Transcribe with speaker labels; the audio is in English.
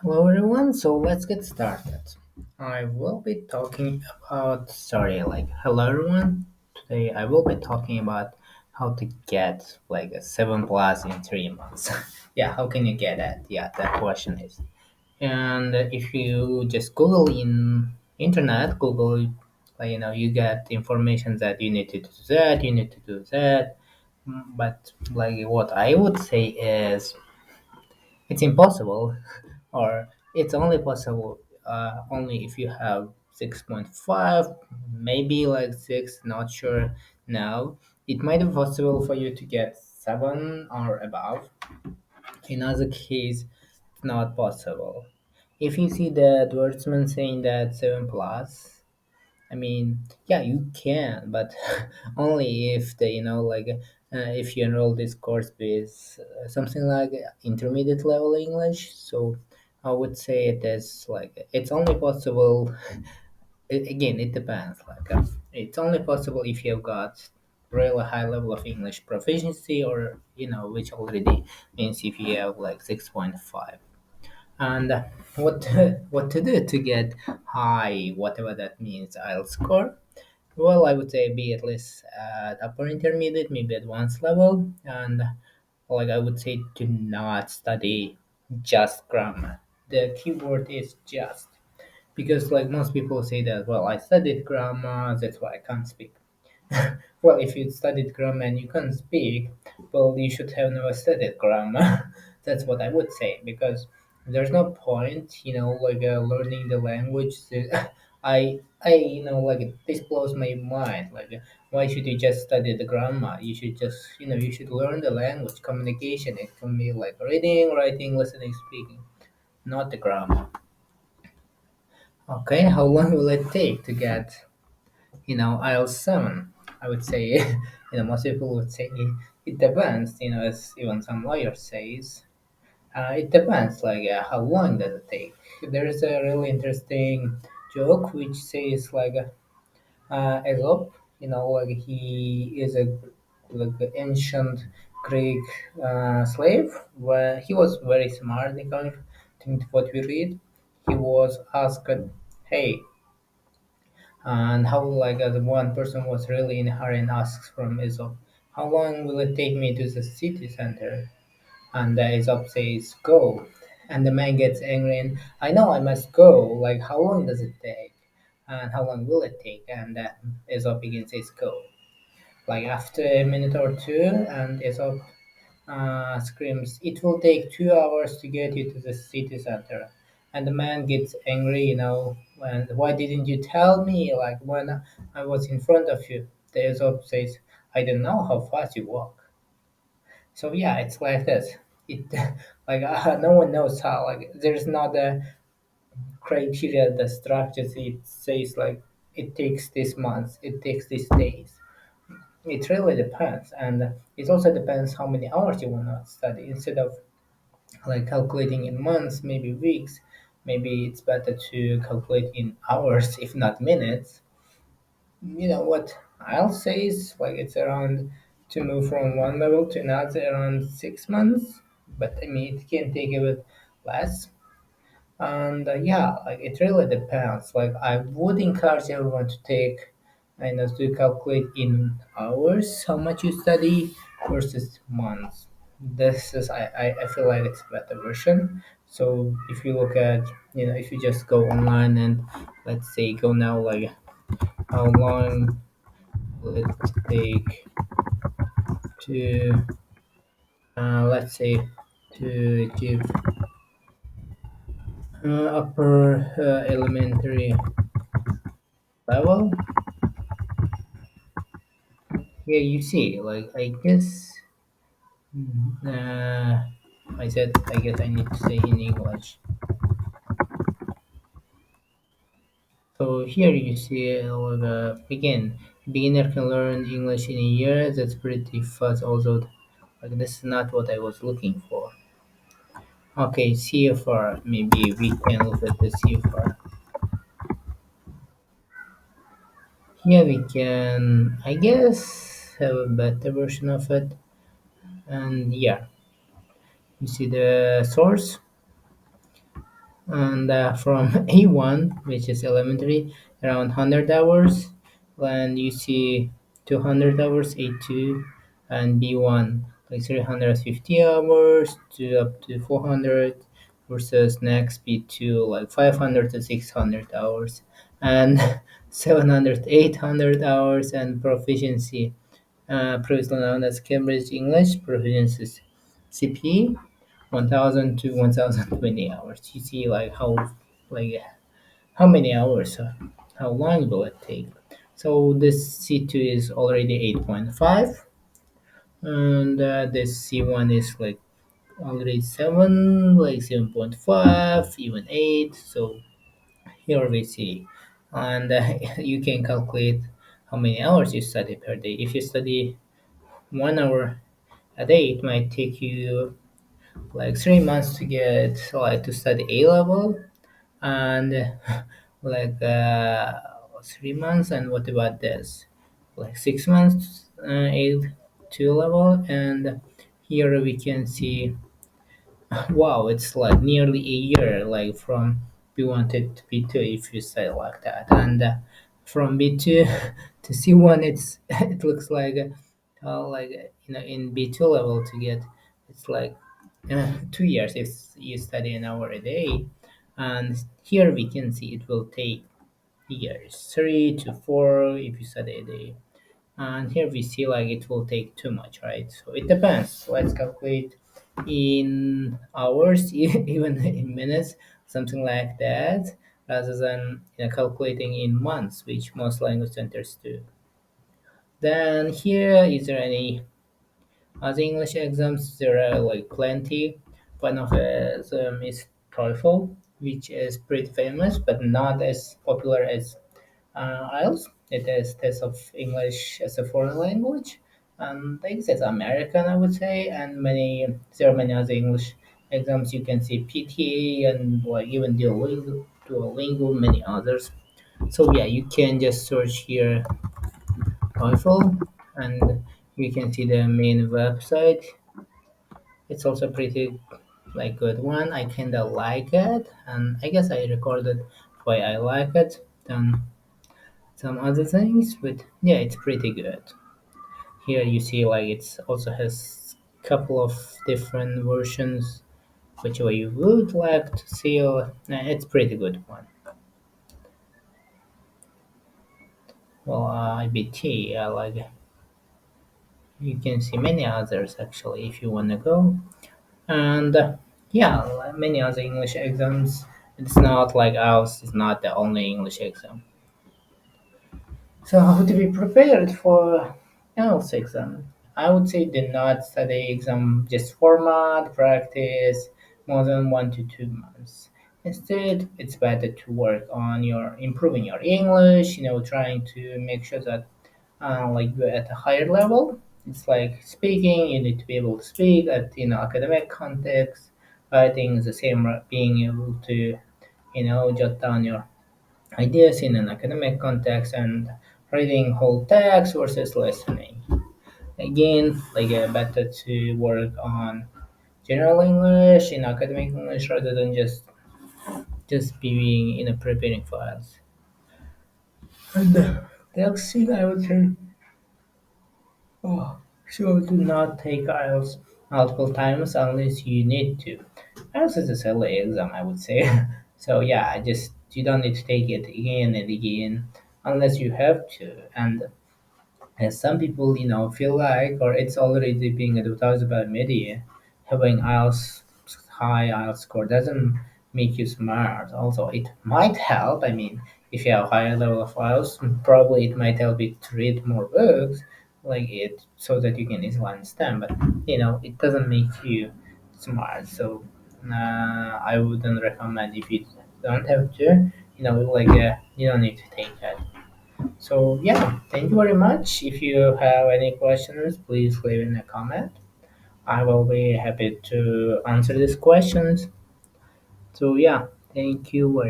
Speaker 1: Hello everyone, so let's get started. I will be talking hello everyone. Today I will be talking about how to get like a 7 plus in 3 months. Yeah, how can you get it? Yeah, that question is. And if you just Google in internet, Google, you get information that you need to do that, you need to do that. But like what I would say is it's impossible, or it's only possible only if you have 6.5, maybe like 6, not sure now. It might be possible for you to get 7 or above. In other case, it's not possible. If you see the advertisement saying that 7 plus, I mean, yeah, you can, but only if if you enroll this course with something like intermediate level English. So I would say it is like it's only possible. Again, it depends. It's only possible if you've got really high level of English proficiency, or which already means if you have like 6.5. And what what to do to get high, whatever that means, IELTS score? Well, I would say be at least at upper intermediate, maybe advanced level, and like I would say, do not study just grammar. The keyword is just, because like most people say that, well, I studied grammar, that's why I can't speak. Well, if you studied grammar and you can't speak, well, you should have never studied grammar. That's what I would say, because there's no point, learning the language. This blows my mind. Why should you just study the grammar? You should just, you should learn the language, communication. It can be like reading, writing, listening, speaking, not the grammar. Okay, how long will it take to get IELTS 7? I would say, most people would say it depends, as even some lawyers says. It depends, how long does it take? There's a really interesting joke which says, Aesop, he is a ancient Greek slave, where he was very smart according to what we read. He was asked, hey, and how the one person was really in a hurry and asks from Aesop, how long will it take me to the city center? And Aesop says, go. And the man gets angry and, I know I must go. Like, how long does it take? And how long will it take? And Aesop again says, go. Like after a minute or two, and Aesop screams, it will take 2 hours to get you to the city center. And the man gets angry, and why didn't you tell me, like when I was in front of you? The Aesop says, I don't know how fast you walk. So yeah, it's like this. It no one knows how. Like there's not a criteria, the structure. It says like it takes this month, it takes these days. It really depends, and it also depends how many hours you want to study. Instead of like calculating in months, maybe weeks, maybe it's better to calculate in hours, if not minutes. You know what I'll say is like it's around, to move from one level to another, around 6 months, but I mean it can take a bit less. And yeah, like it really depends. Like I would encourage everyone to take and to calculate in hours how much you study versus months. This is I feel like it's a better version. So if you look at, if you just go online and let's say go now, like how long will it take to let's say to achieve upper elementary level. Yeah, you see, like I guess, uh, I guess I need to say in English. So here you see, again, beginner can learn English in a year. That's pretty fast. Also, like this is not what I was looking for. Okay, CFR. Maybe we can look at the CFR. Here we can, I guess, have a better version of it. And yeah, you see the source. and from A1, which is elementary, around 100 hours, and you see 200 hours A2, and B1 like 350 hours to up to 400, versus next B2 like 500 to 600 hours, and 700 800 hours, and proficiency, previously known as Cambridge English Proficiency CP, 1000 to 1020 hours. You see like how many hours, how long will it take? So this C2 is already 8.5, and this C1 is like already 7, like 7.5, even 8. So here we see, and you can calculate how many hours you study per day. If you study 1 hour a day, it might take you like 3 months to get like to study A level, and like 3 months. And what about this? Like 6 months, A2 level, and here we can see wow, it's like nearly a year, like from B1 to B2, if you say like that, and from B2 to C1, it looks like in B2 level to get, it's like 2 years if you study an hour a day, and here we can see it will take years, 3 to 4 if you study a day, and here we see like it will take too much, right? So it depends. Let's calculate in hours, even in minutes, something like that, rather than calculating in months, which most language centers do. Then here, is there any other English exams? There are like plenty. One of them is TOEFL, which is pretty famous, but not as popular as IELTS. It is test of English as a foreign language, and I guess it's American, I would say. And there are many other English exams. You can see PTA and like even Duolingo, many others. So yeah, you can just search here TOEFL, and you can see the main website. It's also pretty like good one. I kinda like it, and I guess I recorded why I like it. Then some other things, but yeah, it's pretty good. Here you see like it's also has couple of different versions, which way you would like to see. Or it's pretty good one. Well, IBT, like you can see many others actually if you wanna go, and yeah, like many other English exams. It's not like ours. It's not the only English exam. So how to be prepared for IELTS exam? I would say do not study exam just format, practice more than 1 to 2 months. Instead, it's better to work on your improving your English. Trying to make sure that like you're at a higher level. It's like speaking. You need to be able to speak at academic context. Writing is the same. Being able to jot down your ideas in an academic context, and reading whole text versus listening. Again, like better to work on general English in academic English rather than just being preparing files. And the next thing I would say, oh, so do not take IELTS multiple times unless you need to. IELTS is a silly exam, I would say. So yeah, just you don't need to take it again and again unless you have to. And as some people, feel like, or it's already being advertised by media, having IELTS high IELTS score doesn't make you smart. Also, it might help. I mean, if you have higher level of IELTS, probably it might help you to read more books, like it, so that you can easily understand. But it doesn't make you smart. So I wouldn't recommend if you don't have to. Like you don't need to take that. So yeah, thank you very much. If you have any questions, please leave in a comment. I will be happy to answer these questions. So yeah, thank you very